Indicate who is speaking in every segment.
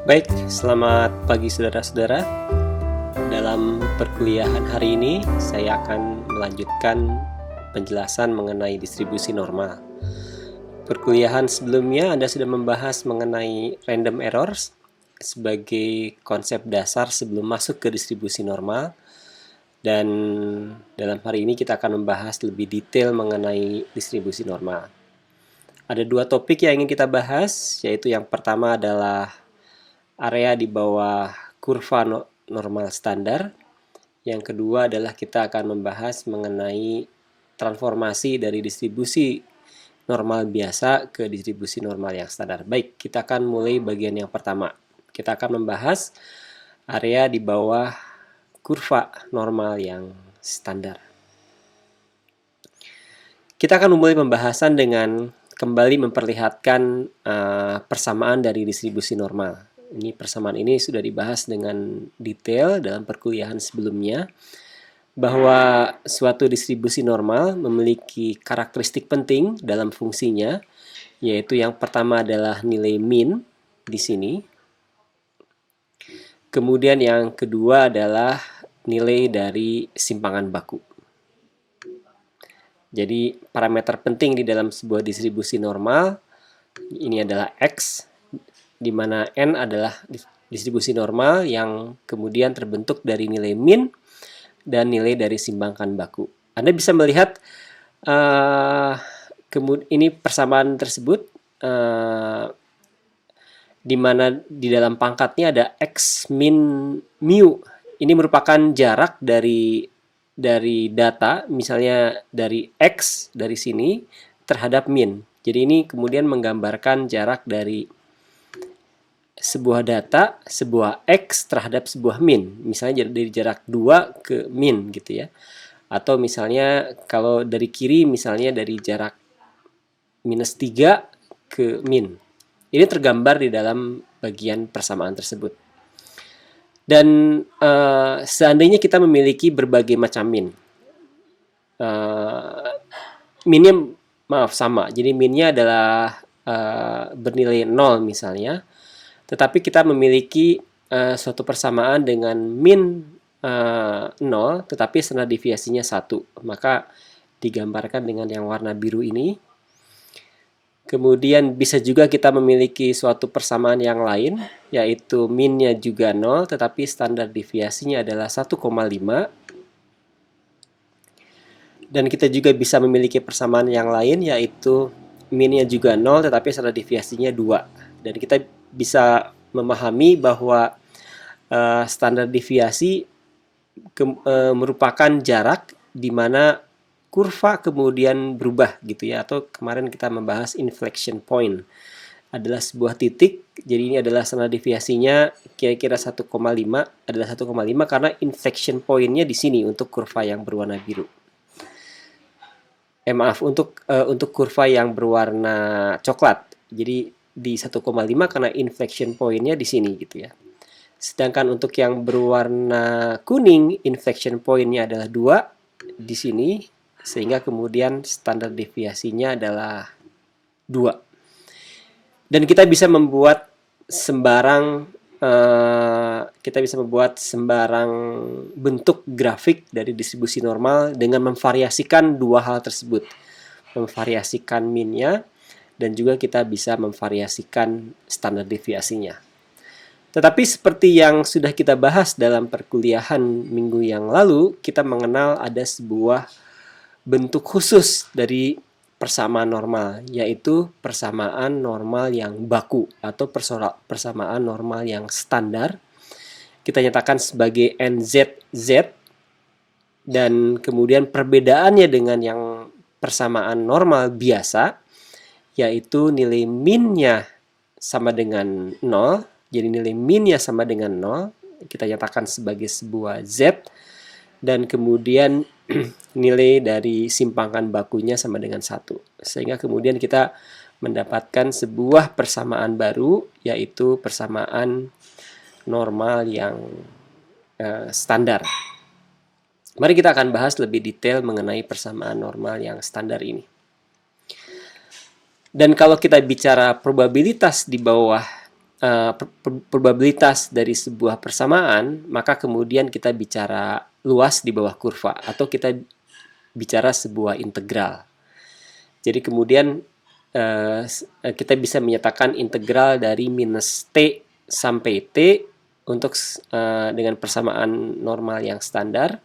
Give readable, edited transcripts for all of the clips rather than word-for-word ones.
Speaker 1: Baik, selamat pagi saudara-saudara. Dalam perkuliahan hari ini, saya akan melanjutkan penjelasan mengenai distribusi normal. Perkuliahan sebelumnya Anda sudah membahas mengenai random errors sebagai konsep dasar sebelum masuk ke distribusi normal. Dan dalam hari ini kita akan membahas lebih detail mengenai distribusi normal. Ada dua topik yang ingin kita bahas, yaitu yang pertama adalah area di bawah kurva normal standar. Yang kedua adalah kita akan membahas mengenai transformasi dari distribusi normal biasa ke distribusi normal yang standar. Baik, kita akan mulai bagian yang pertama. Kita akan membahas area di bawah kurva normal yang standar. Kita akan memulai pembahasan dengan kembali memperlihatkan persamaan dari distribusi normal. Persamaan ini sudah dibahas dengan detail dalam perkuliahan sebelumnya, bahwa suatu distribusi normal memiliki karakteristik penting dalam fungsinya, yaitu yang pertama adalah nilai min di sini. Kemudian yang kedua adalah nilai dari simpangan baku. Jadi parameter penting di dalam sebuah distribusi normal ini adalah X, di mana N adalah distribusi normal yang kemudian terbentuk dari nilai min dan nilai dari simpangan baku. Anda bisa melihat ini persamaan tersebut di mana di dalam pangkatnya ada X min mu. Ini merupakan jarak dari data, misalnya dari X dari sini terhadap min. Jadi ini kemudian menggambarkan jarak dari sebuah data, sebuah X terhadap sebuah min. Misalnya dari jarak 2 ke min gitu ya. Atau misalnya kalau dari kiri misalnya dari jarak minus 3 ke min. Ini tergambar di dalam bagian persamaan tersebut. Dan seandainya kita memiliki berbagai macam min. Minnya sama. Jadi minnya adalah bernilai 0 misalnya. Tetapi kita memiliki suatu persamaan dengan min 0, tetapi standar deviasinya 1. Maka digambarkan dengan yang warna biru ini. Kemudian bisa juga kita memiliki suatu persamaan yang lain, yaitu minnya juga 0, tetapi standar deviasinya adalah 1,5. Dan kita juga bisa memiliki persamaan yang lain, yaitu minnya juga 0, tetapi standar deviasinya 2. Dan kita bisa memahami bahwa standar deviasi merupakan jarak di mana kurva kemudian berubah gitu ya, atau kemarin kita membahas inflection point adalah sebuah titik. Jadi ini adalah standar deviasinya kira-kira 1,5, adalah 1,5 karena inflection point-nya di sini untuk kurva yang berwarna biru. Untuk kurva yang berwarna coklat. Jadi di 1,5 karena inflection point-nya di sini gitu ya. Sedangkan untuk yang berwarna kuning, inflection point-nya adalah 2 di sini, sehingga kemudian standar deviasinya adalah 2. Dan kita bisa membuat sembarang bentuk grafik dari distribusi normal dengan memvariasikan dua hal tersebut. Memvariasikan minnya, dan juga kita bisa memvariasikan standar deviasinya. Tetapi seperti yang sudah kita bahas dalam perkuliahan minggu yang lalu, kita mengenal ada sebuah bentuk khusus dari persamaan normal, yaitu persamaan normal yang baku atau persamaan normal yang standar. Kita nyatakan sebagai NZZ, dan kemudian perbedaannya dengan yang persamaan normal biasa, yaitu nilai minnya sama dengan 0. Jadi nilai minnya sama dengan 0. Kita nyatakan sebagai sebuah Z. Dan kemudian nilai dari simpangan bakunya sama dengan 1. Sehingga kemudian kita mendapatkan sebuah persamaan baru, yaitu persamaan normal yang standar. Mari kita akan bahas lebih detail mengenai persamaan normal yang standar ini. Dan kalau kita bicara probabilitas di bawah probabilitas dari sebuah persamaan, maka kemudian kita bicara luas di bawah kurva, atau kita bicara sebuah integral. Jadi kemudian kita bisa menyatakan integral dari minus T sampai T untuk dengan persamaan normal yang standar.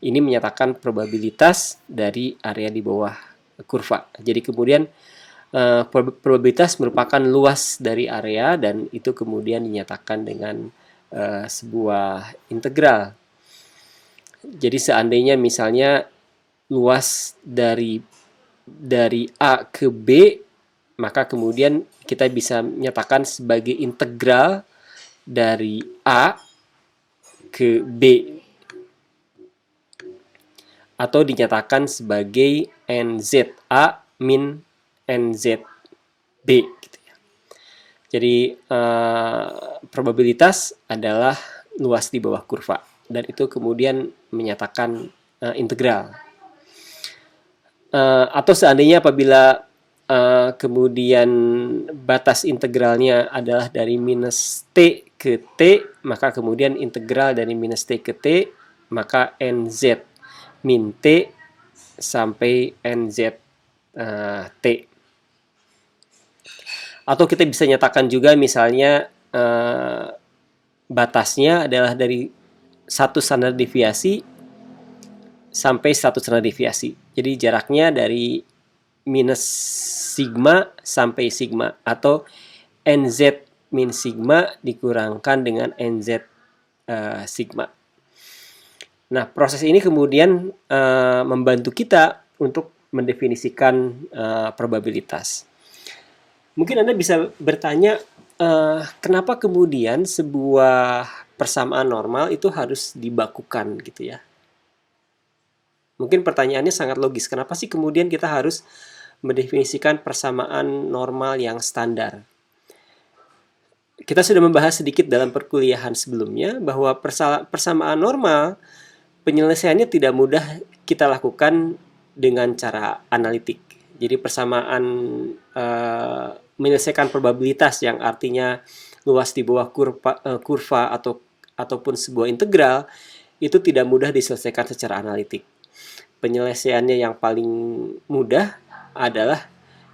Speaker 1: Ini menyatakan probabilitas dari area di bawah kurva. Jadi kemudian probabilitas merupakan luas dari area, dan itu kemudian dinyatakan dengan sebuah integral. Jadi seandainya misalnya luas dari A ke B, maka kemudian kita bisa menyatakan sebagai integral dari A ke B, atau dinyatakan sebagai NZA min NZB gitu ya. Jadi probabilitas adalah luas di bawah kurva, dan itu kemudian menyatakan integral. Atau seandainya apabila kemudian batas integralnya adalah dari minus T ke T, maka kemudian integral dari minus T ke T, maka NZ min T sampai NZ T. Atau kita bisa nyatakan juga misalnya batasnya adalah dari 1 standar deviasi sampai 1 standar deviasi. Jadi jaraknya dari minus sigma sampai sigma, atau NZ min sigma dikurangkan dengan NZ sigma. Nah, proses ini kemudian membantu kita untuk mendefinisikan probabilitas. Mungkin Anda bisa bertanya, kenapa kemudian sebuah persamaan normal itu harus dibakukan gitu ya? Mungkin pertanyaannya sangat logis. Kenapa sih kemudian kita harus mendefinisikan persamaan normal yang standar? Kita sudah membahas sedikit dalam perkuliahan sebelumnya bahwa persamaan normal penyelesaiannya tidak mudah kita lakukan dengan cara analitik. Jadi persamaan menyelesaikan probabilitas yang artinya luas di bawah kurva ataupun sebuah integral itu tidak mudah diselesaikan secara analitik. Penyelesaiannya yang paling mudah adalah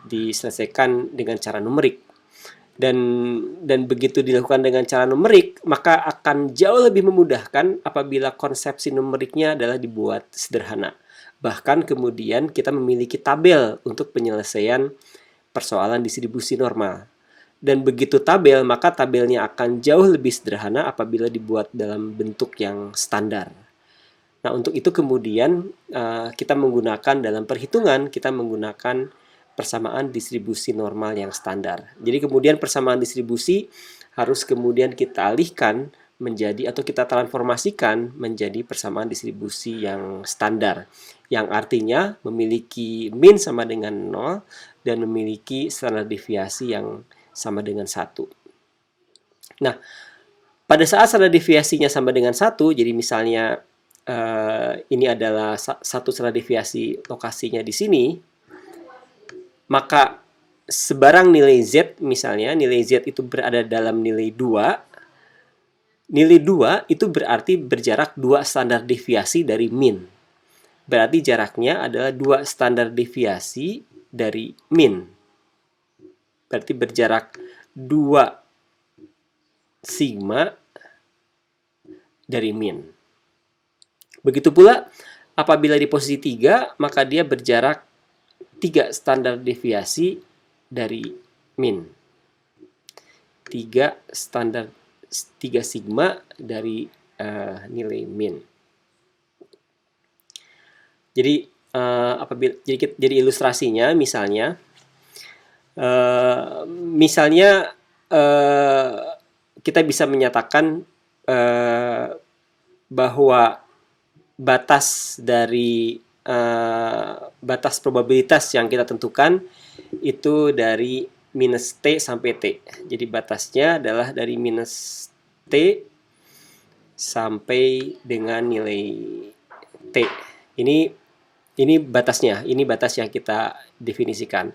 Speaker 1: diselesaikan dengan cara numerik. Dan begitu dilakukan dengan cara numerik, maka akan jauh lebih memudahkan apabila konsepsi numeriknya adalah dibuat sederhana. Bahkan kemudian kita memiliki tabel untuk penyelesaian persoalan distribusi normal. Dan begitu tabel, maka tabelnya akan jauh lebih sederhana apabila dibuat dalam bentuk yang standar. Nah, untuk itu kemudian kita menggunakan dalam perhitungan, kita menggunakan persamaan distribusi normal yang standar. Jadi kemudian persamaan distribusi harus kemudian kita alihkan menjadi, atau kita transformasikan menjadi persamaan distribusi yang standar, yang artinya memiliki min sama dengan 0 dan memiliki standar deviasi yang sama dengan 1. Nah, pada saat standar deviasinya sama dengan 1, jadi misalnya ini adalah satu standar deviasi lokasinya di sini, maka sebarang nilai Z, misalnya nilai Z itu berada dalam nilai 2, nilai 2 itu berarti berjarak 2 standar deviasi dari min. Berarti jaraknya adalah 2 standar deviasi dari min. Berarti berjarak 2 sigma dari min. Begitu pula apabila di posisi 3, maka dia berjarak 3 standar deviasi dari min. 3 sigma dari nilai min. Jadi jadi ilustrasinya misalnya kita bisa menyatakan bahwa batas dari batas probabilitas yang kita tentukan itu dari minus T sampai T. Jadi batasnya adalah dari minus T sampai dengan nilai T. Ini batasnya, ini batas yang kita definisikan.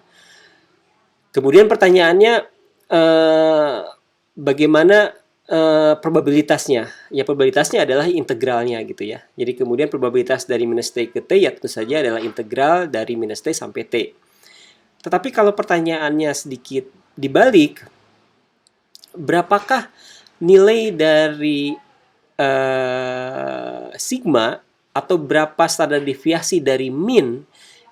Speaker 1: Kemudian pertanyaannya, bagaimana probabilitasnya? Ya, probabilitasnya adalah integralnya gitu ya. Jadi kemudian probabilitas dari minus T ke T ya tentu saja adalah integral dari minus T sampai T. Tetapi kalau pertanyaannya sedikit dibalik, berapakah nilai dari sigma atau berapa standar deviasi dari min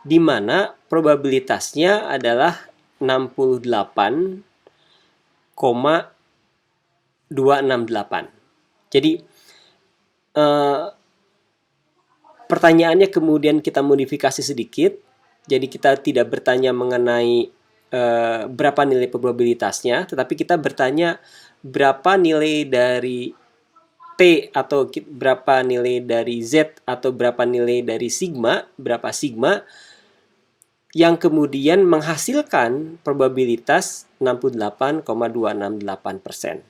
Speaker 1: di mana probabilitasnya adalah 68,268. Jadi pertanyaannya kemudian kita modifikasi sedikit. Jadi kita tidak bertanya mengenai berapa nilai probabilitasnya, tetapi kita bertanya berapa nilai dari T atau berapa nilai dari Z atau berapa nilai dari sigma, berapa sigma yang kemudian menghasilkan probabilitas 68,268%.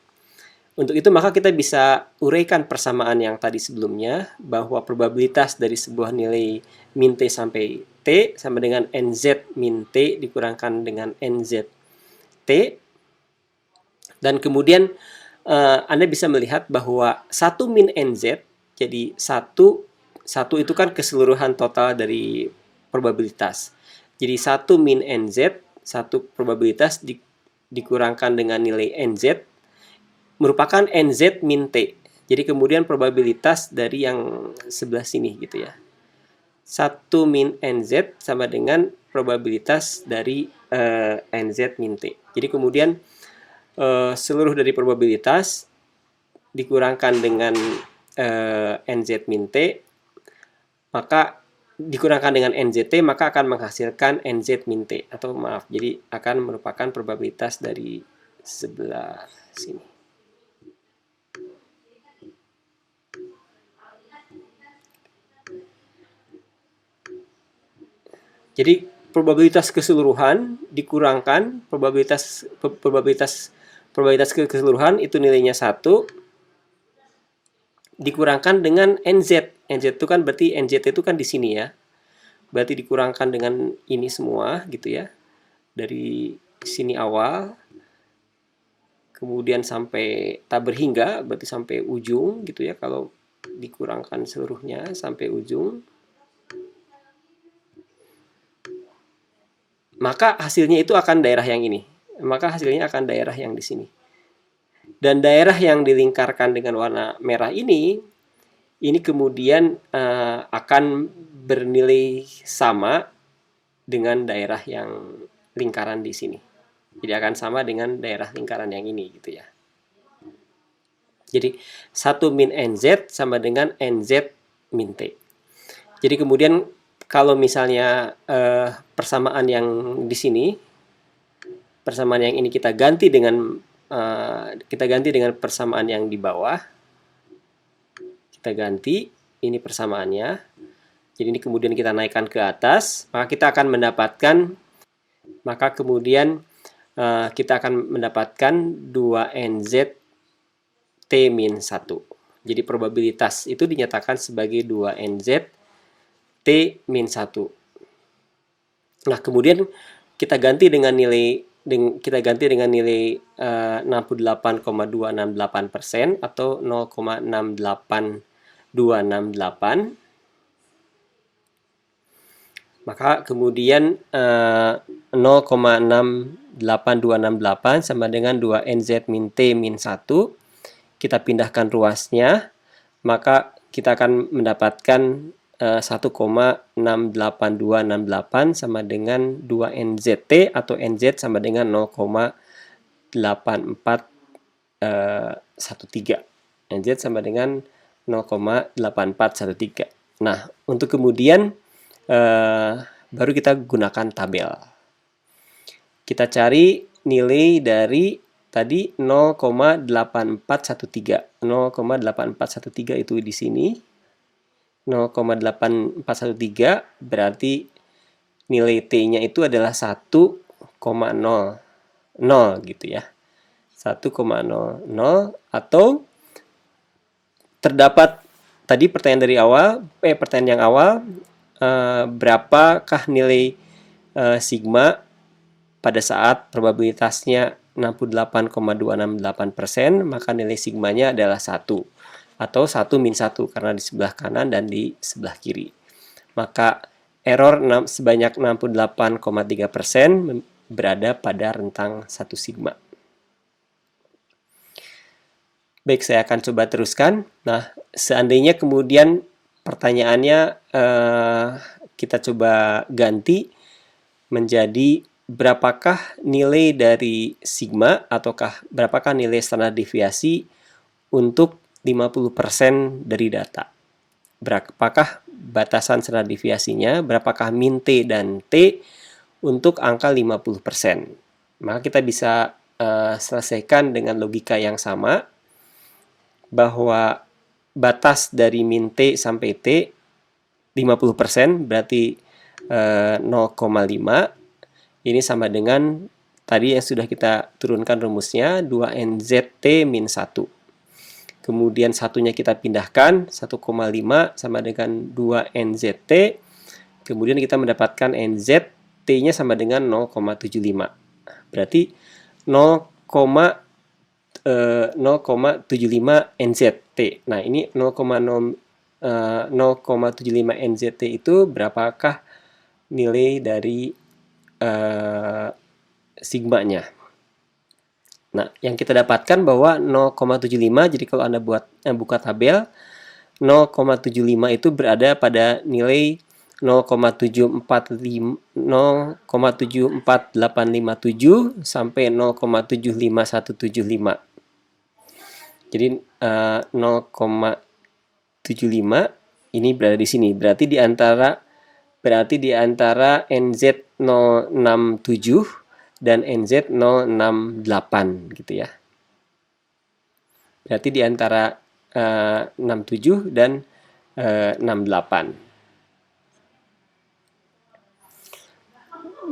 Speaker 1: Untuk itu maka kita bisa uraikan persamaan yang tadi sebelumnya, bahwa probabilitas dari sebuah nilai min T sampai T sama dengan NZ min T dikurangkan dengan NZ T. Dan kemudian Anda bisa melihat bahwa 1 min NZ, jadi 1 itu kan keseluruhan total dari probabilitas. Jadi 1 min NZ, 1 probabilitas dikurangkan dengan nilai NZ, merupakan NZ min T. Jadi kemudian probabilitas dari yang sebelah sini gitu ya. 1 min NZ sama dengan probabilitas dari NZ min T. Jadi kemudian seluruh dari probabilitas dikurangkan dengan NZ min T, maka dikurangkan dengan NZT, maka akan menghasilkan NZ min T. Atau maaf, jadi akan merupakan probabilitas dari sebelah sini. Jadi probabilitas keseluruhan dikurangkan probabilitas keseluruhan itu nilainya 1 dikurangkan dengan NZ. NZ itu kan berarti NZT itu kan di sini ya. Berarti dikurangkan dengan ini semua gitu ya. Dari sini awal kemudian sampai tak berhingga, berarti sampai ujung gitu ya, kalau dikurangkan seluruhnya sampai ujung. Maka hasilnya itu akan daerah yang ini. Maka hasilnya akan daerah yang di sini. Dan daerah yang dilingkarkan dengan warna merah ini kemudian akan bernilai sama dengan daerah yang lingkaran di sini. Jadi akan sama dengan daerah lingkaran yang ini gitu ya. Jadi 1 min NZ sama dengan NZ min T. Jadi kemudian kalau misalnya persamaan yang di sini, persamaan yang ini kita ganti dengan persamaan yang di bawah. Kita ganti ini persamaannya. Jadi ini kemudian kita naikkan ke atas, maka kita akan mendapatkan, kita akan mendapatkan 2NZ T min 1. Jadi probabilitas itu dinyatakan sebagai 2NZ T min 1. Nah, kemudian kita ganti dengan nilai 68,268% atau 0,68268. Maka kemudian 0,68268 sama dengan 2NZ min T min 1. Kita pindahkan ruasnya, maka kita akan mendapatkan 1,68268 sama dengan 2NZT atau NZ sama dengan 0,8413. NZ sama dengan 0,8413. Nah, untuk kemudian baru kita gunakan tabel. Kita cari nilai dari tadi 0,8413. 0,8413 itu di sini. 0,8413 berarti nilai T-nya itu adalah 1,00 gitu ya. 1,00 atau terdapat tadi pertanyaan yang awal, berapakah nilai sigma pada saat probabilitasnya 68,268%, maka nilai sigmanya adalah 1 atau 1 min 1 karena di sebelah kanan dan di sebelah kiri. Maka error sebanyak 68,3% berada pada rentang 1 sigma. Baik, saya akan coba teruskan. Nah, seandainya kemudian pertanyaannya kita coba ganti menjadi berapakah nilai dari sigma ataukah berapakah nilai standar deviasi untuk 50% dari data. Berapakah batasan standar deviasinya, berapakah min T dan T untuk angka 50%. Maka kita bisa selesaikan dengan logika yang sama, bahwa batas dari min T sampai T 50% berarti 0,5. Ini sama dengan tadi yang sudah kita turunkan rumusnya, 2NZT min 1. Kemudian satunya kita pindahkan, 1,5 sama dengan 2NZT. Kemudian kita mendapatkan NZ, T-nya sama dengan 0,75. Berarti 0,75 NZT. Nah, ini 0,75 NZT itu berapakah nilai dari sigmanya. Nah, yang kita dapatkan bahwa 0,75, jadi kalau Anda buka tabel, 0,75 itu berada pada nilai 0,74857 sampai 0,75175. Jadi 0,75 ini berada di sini. Berarti di antara NZ 067 dan NZ 068 gitu ya. Berarti di antara 67 dan 68.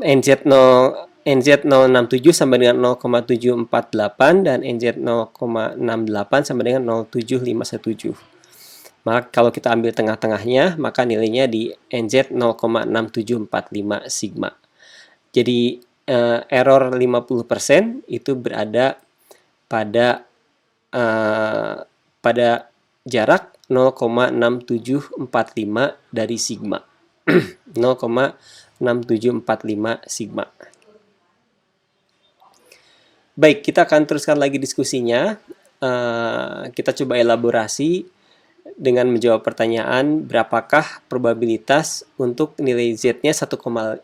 Speaker 1: NZ067 sama dengan 0,748 dan NZ 0,68 sama dengan 07517. Maka kalau kita ambil tengah-tengahnya, maka nilainya di NZ 0,6745 sigma. Jadi error 50% itu berada pada jarak 0,6745 dari sigma. 0,6745 sigma. Baik, kita akan teruskan lagi diskusinya. Kita coba elaborasi dengan menjawab pertanyaan berapakah probabilitas untuk nilai Z-nya 1,58.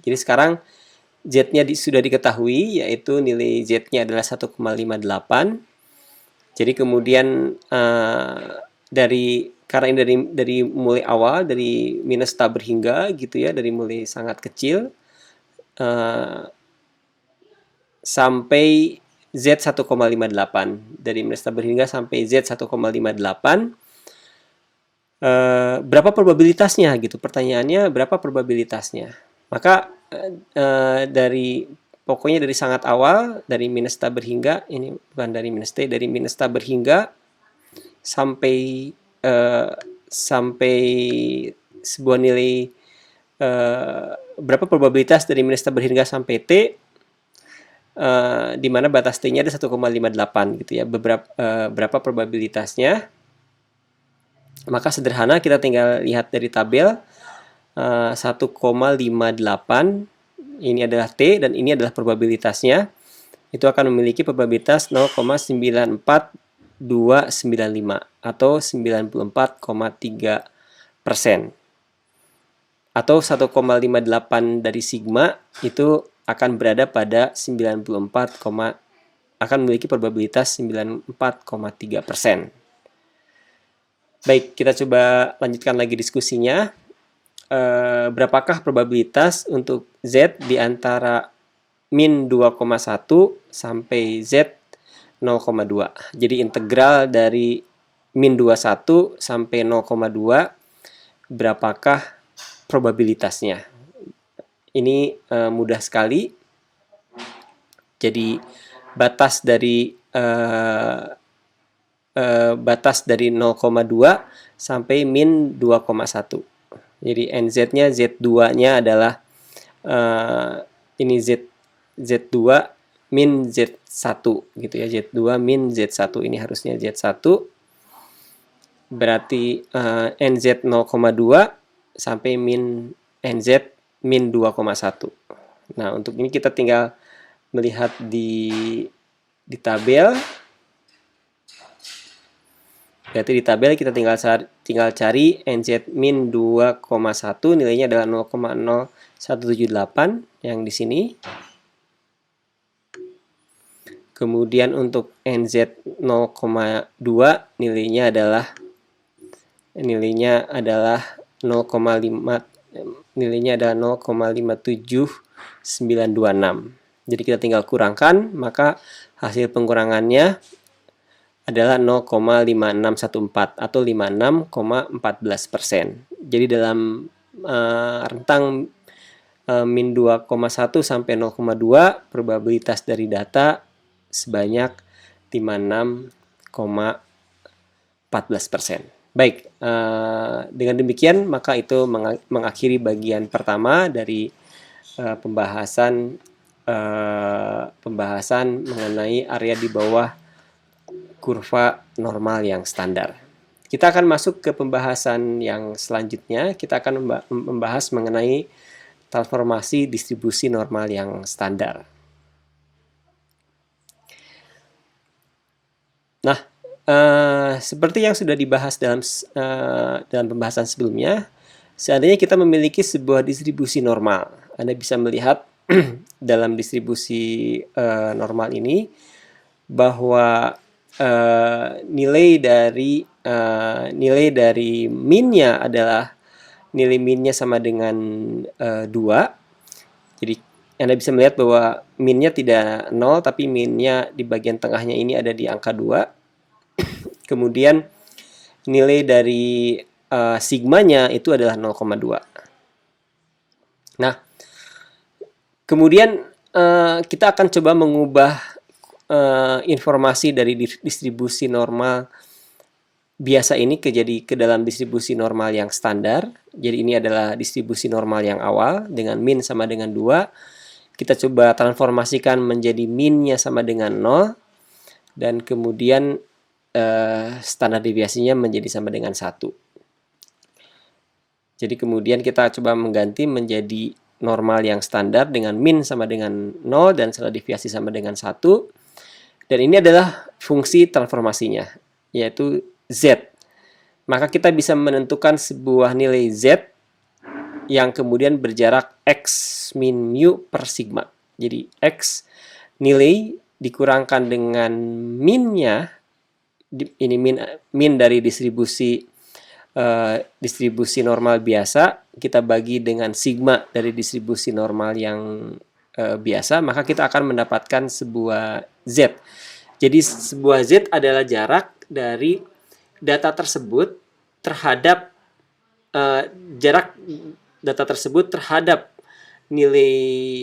Speaker 1: Jadi sekarang Z-nya sudah diketahui, yaitu nilai Z-nya adalah 1,58. Jadi kemudian karena ini dari mulai awal, dari minus tabur hingga gitu ya, dari mulai sangat kecil sampai Z 1,58, dari minus tabur hingga sampai Z 1,58. Berapa probabilitasnya gitu? Pertanyaannya berapa probabilitasnya? Maka pokoknya dari sangat awal, dari minus tabur hingga, ini bukan dari minus T, dari minus tabur hingga sampai sebuah nilai berapa probabilitas dari minus tabur hingga sampai T, di mana batas T-nya ada 1,58 gitu ya. Berapa probabilitasnya? Maka sederhana, kita tinggal lihat dari tabel 1,58 ini adalah T dan ini adalah probabilitasnya. Itu akan memiliki probabilitas 0,94295 atau 94,3%. Atau 1,58 dari sigma itu akan berada pada akan memiliki probabilitas 94,3%. Baik, kita coba lanjutkan lagi diskusinya. Berapakah probabilitas untuk Z di antara min 2,1 sampai Z 0,2. Jadi integral dari min 21 sampai 0,2 berapakah probabilitasnya? Ini mudah sekali. Jadi batas dari 0,2 sampai min 2,1. Jadi NZ-nya Z2-nya adalah ini Z2 min Z1 gitu ya, Z2 min Z1, ini harusnya Z1, berarti NZ 0,2 sampai min NZ min 2,1. Nah, untuk ini kita tinggal melihat di tabel. Berarti di tabel kita tinggal cari NZ min 2,1, nilainya adalah 0,0178 yang di sini. Kemudian untuk NZ 0,2 nilainya adalah 0,57926. Jadi kita tinggal kurangkan, maka hasil pengurangannya adalah 0,5614 atau 56,14%. Jadi dalam rentang min 2,1 sampai 0,2, probabilitas dari data sebanyak 56,14%. Baik, dengan demikian maka itu mengakhiri bagian pertama dari pembahasan mengenai area di bawah kurva normal yang standar. Kita akan masuk ke pembahasan yang selanjutnya. Kita akan membahas mengenai transformasi distribusi normal yang standar. Nah, seperti yang sudah dibahas dalam pembahasan sebelumnya, seandainya kita memiliki sebuah distribusi normal, Anda bisa melihat dalam distribusi normal ini bahwa nilai dari minnya adalah nilai minnya sama dengan 2. Jadi Anda bisa melihat bahwa minnya tidak 0, tapi minnya di bagian tengahnya ini ada di angka 2. Kemudian nilai dari sigmanya itu adalah 0,2. Nah, kemudian kita akan coba mengubah informasi dari distribusi normal biasa ini ke dalam distribusi normal yang standar. Jadi ini adalah distribusi normal yang awal dengan min sama dengan 2. Kita coba transformasikan menjadi minnya sama dengan 0, dan kemudian standar deviasinya menjadi sama dengan 1. Jadi kemudian kita coba mengganti menjadi normal yang standar dengan min sama dengan 0 dan standar deviasi sama dengan 1. Dan ini adalah fungsi transformasinya, yaitu Z. Maka kita bisa menentukan sebuah nilai Z yang kemudian berjarak X min mu per sigma. Jadi X nilai dikurangkan dengan minnya, ini min dari distribusi normal biasa, kita bagi dengan sigma dari distribusi normal yang biasa, maka kita akan mendapatkan sebuah Z. Jadi sebuah Z adalah jarak dari data tersebut terhadap nilai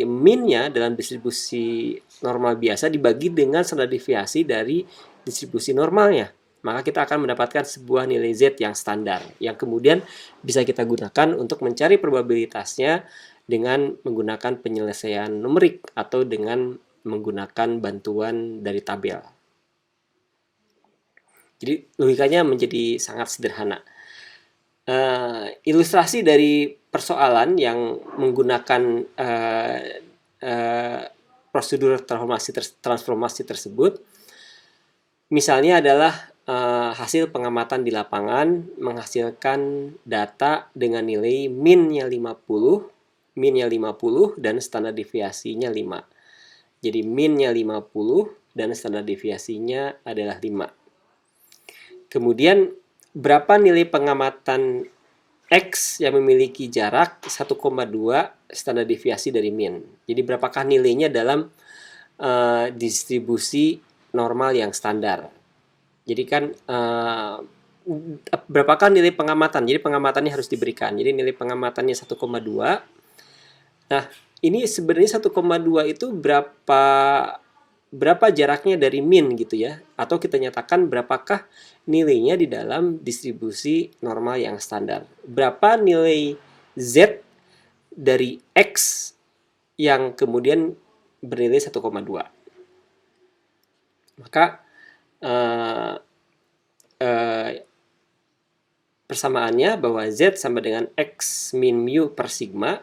Speaker 1: minnya dalam distribusi normal biasa dibagi dengan standar deviasi dari distribusi normalnya. Maka kita akan mendapatkan sebuah nilai Z yang standar, yang kemudian bisa kita gunakan untuk mencari probabilitasnya dengan menggunakan penyelesaian numerik atau dengan menggunakan bantuan dari tabel. Jadi logikanya menjadi sangat sederhana. Ilustrasi dari persoalan yang menggunakan prosedur transformasi tersebut, misalnya adalah hasil pengamatan di lapangan menghasilkan data dengan nilai minnya 50 dan standar deviasinya 5. Jadi minnya 50 dan standar deviasinya adalah 5. Kemudian berapa nilai pengamatan X yang memiliki jarak 1,2 standar deviasi dari min. Jadi berapakah nilainya dalam distribusi normal yang standar. Jadi kan berapakah nilai pengamatan? Jadi pengamatannya harus diberikan. Jadi nilai pengamatannya 1,2. Nah, ini sebenarnya 1,2 itu berapa jaraknya dari min gitu ya. Atau kita nyatakan berapakah nilainya di dalam distribusi normal yang standar. Berapa nilai Z dari X yang kemudian bernilai 1,2. Maka persamaannya bahwa Z sama dengan X min mu per sigma,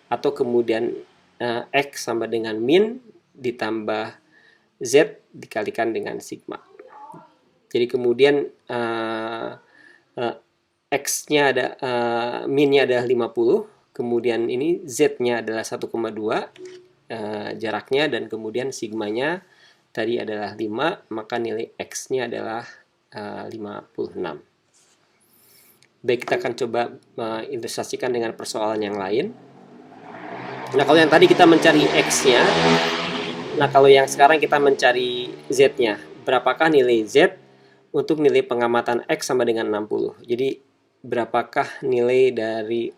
Speaker 1: atau kemudian X sama dengan min ditambah Z dikalikan dengan sigma. Jadi kemudian X-nya ada, min-nya adalah 50, kemudian ini Z-nya adalah 1,2 jaraknya, dan kemudian sigmanya tadi adalah 5, maka nilai X-nya adalah 56. Baik, kita akan coba ilustrasikan dengan persoalan yang lain. Nah, kalau yang tadi kita mencari X-nya, nah kalau yang sekarang kita mencari Z-nya, berapakah nilai Z untuk nilai pengamatan X sama dengan 60. Jadi, berapakah nilai dari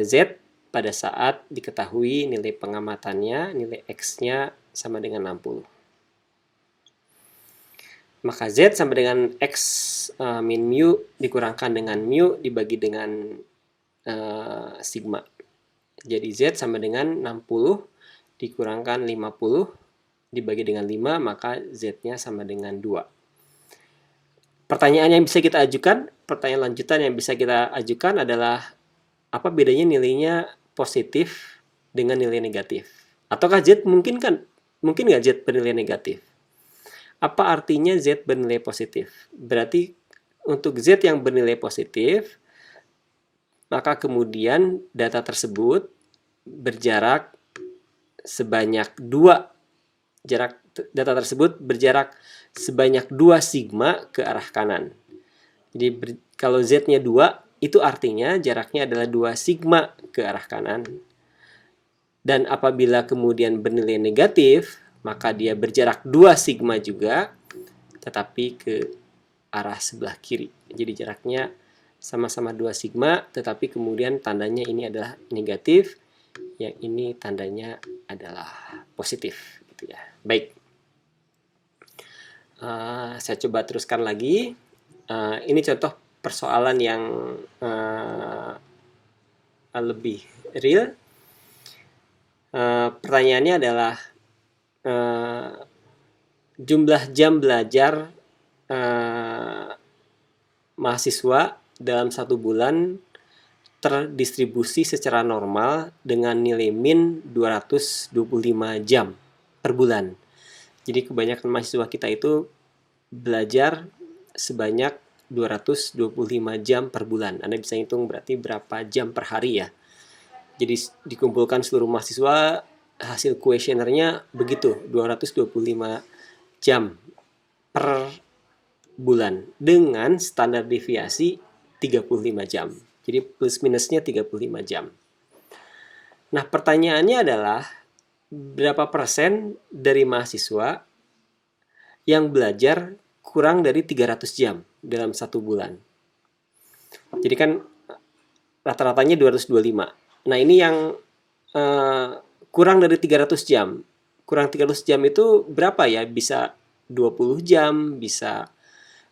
Speaker 1: Z pada saat diketahui nilai pengamatannya, nilai X-nya sama dengan 60. Maka Z sama dengan X min mu dikurangkan dengan mu dibagi dengan sigma. Jadi Z sama dengan 60 dikurangkan 50 dibagi dengan 5, maka Z-nya sama dengan 2. Pertanyaan yang bisa kita ajukan, pertanyaan lanjutan yang bisa kita ajukan adalah apa bedanya nilainya positif dengan nilai negatif? Ataukah Z mungkin nggak Z bernilai negatif? Apa artinya Z bernilai positif? Berarti untuk Z yang bernilai positif, maka kemudian data tersebut berjarak sebanyak 2, data tersebut berjarak sebanyak 2 sigma ke arah kanan. Jadi kalau Z-nya 2, itu artinya jaraknya adalah 2 sigma ke arah kanan. Dan apabila kemudian bernilai negatif, maka dia berjarak 2 sigma juga, tetapi ke arah sebelah kiri. Jadi jaraknya sama-sama 2 sigma, tetapi kemudian tandanya ini adalah negatif, yang ini tandanya adalah positif. Gitu ya. Baik. Saya coba teruskan lagi. Ini contoh persoalan yang lebih real. Pertanyaannya adalah jumlah jam belajar mahasiswa dalam 1 bulan terdistribusi secara normal dengan nilai min 225 jam per bulan. Jadi kebanyakan mahasiswa kita itu belajar sebanyak 225 jam per bulan. Anda bisa hitung berarti berapa jam per hari ya. Jadi dikumpulkan seluruh mahasiswa, hasil kuesionernya begitu, 225 jam per bulan dengan standar deviasi 35 jam. Jadi plus minusnya 35 jam. Nah, pertanyaannya adalah berapa persen dari mahasiswa yang belajar kurang dari 300 jam dalam 1 bulan. Jadi kan rata-ratanya 225. Nah, ini yang kurang dari 300 jam. Kurang 300 jam itu berapa ya? Bisa 20 jam, bisa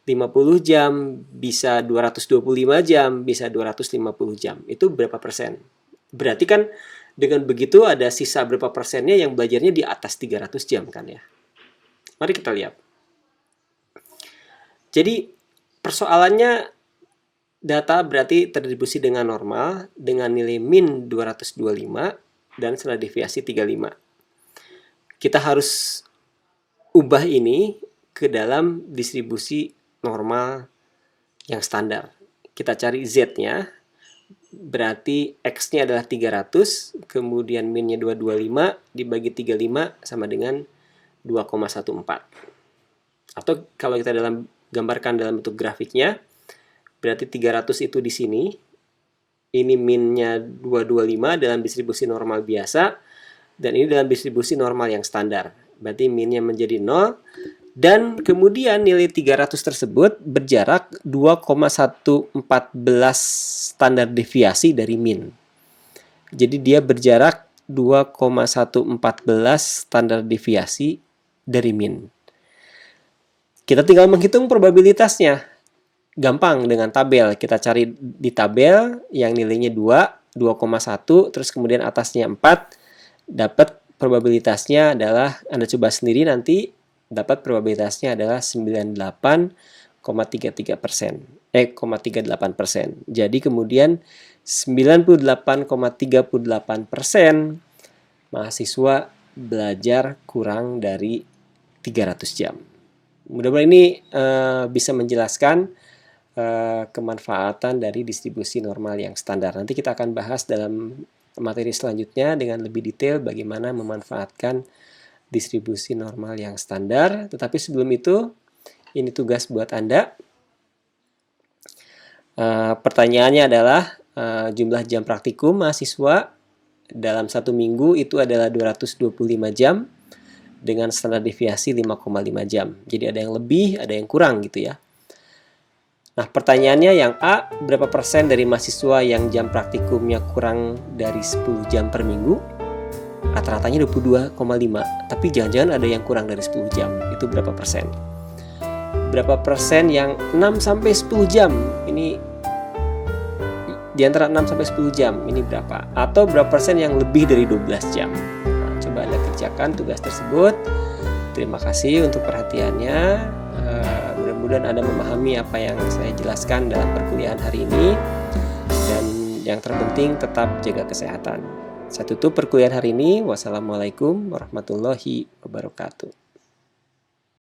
Speaker 1: 50 jam, bisa 225 jam, bisa 250 jam. Itu berapa persen? Berarti kan dengan begitu ada sisa berapa persennya yang belajarnya di atas 300 jam kan ya. Mari kita lihat. Jadi persoalannya data berarti terdistribusi dengan normal dengan nilai min 225 dan standar deviasi 35. Kita harus ubah ini ke dalam distribusi normal yang standar. Kita cari Z-nya, berarti X-nya adalah 300, kemudian min-nya 225, dibagi 35 sama dengan 2,14. Atau kalau kita gambarkan dalam bentuk grafiknya, berarti 300 itu di sini, ini min-nya 225 dalam distribusi normal biasa, dan ini dalam distribusi normal yang standar. Berarti min-nya menjadi 0, dan kemudian nilai 300 tersebut berjarak 2,114 standar deviasi dari min. Jadi dia berjarak 2,114 standar deviasi dari min. Kita tinggal menghitung probabilitasnya. Gampang dengan tabel. Kita cari di tabel yang nilainya 2, 2,1, terus kemudian atasnya 4. Dapat probabilitasnya adalah, Anda coba sendiri nanti, dapat probabilitasnya adalah 98,38%. Jadi kemudian 98,38% mahasiswa belajar kurang dari 300 jam. Mudah-mudahan ini bisa menjelaskan kemanfaatan dari distribusi normal yang standar. Nanti kita akan bahas dalam materi selanjutnya dengan lebih detail bagaimana memanfaatkan distribusi normal yang standar. Tetapi sebelum itu, ini tugas buat Anda. Pertanyaannya adalah jumlah jam praktikum mahasiswa dalam 1 minggu itu adalah 225 jam dengan standar deviasi 5,5 jam. Jadi ada yang lebih, ada yang kurang gitu ya. Nah, pertanyaannya yang A, berapa persen dari mahasiswa yang jam praktikumnya kurang dari 10 jam per minggu? Rata-ratanya 22,5, tapi jangan-jangan ada yang kurang dari 10 jam. Itu berapa persen? Berapa persen yang 6-10 jam? Ini di antara 6-10 jam, ini berapa? Atau berapa persen yang lebih dari 12 jam? Nah, coba Anda kerjakan tugas tersebut. Terima kasih untuk perhatiannya. Mudah-mudahan Anda memahami apa yang saya jelaskan dalam perkuliahan hari ini. Dan yang terpenting tetap jaga kesehatan. Saya tutup perkuliahan hari ini. Wassalamualaikum warahmatullahi wabarakatuh.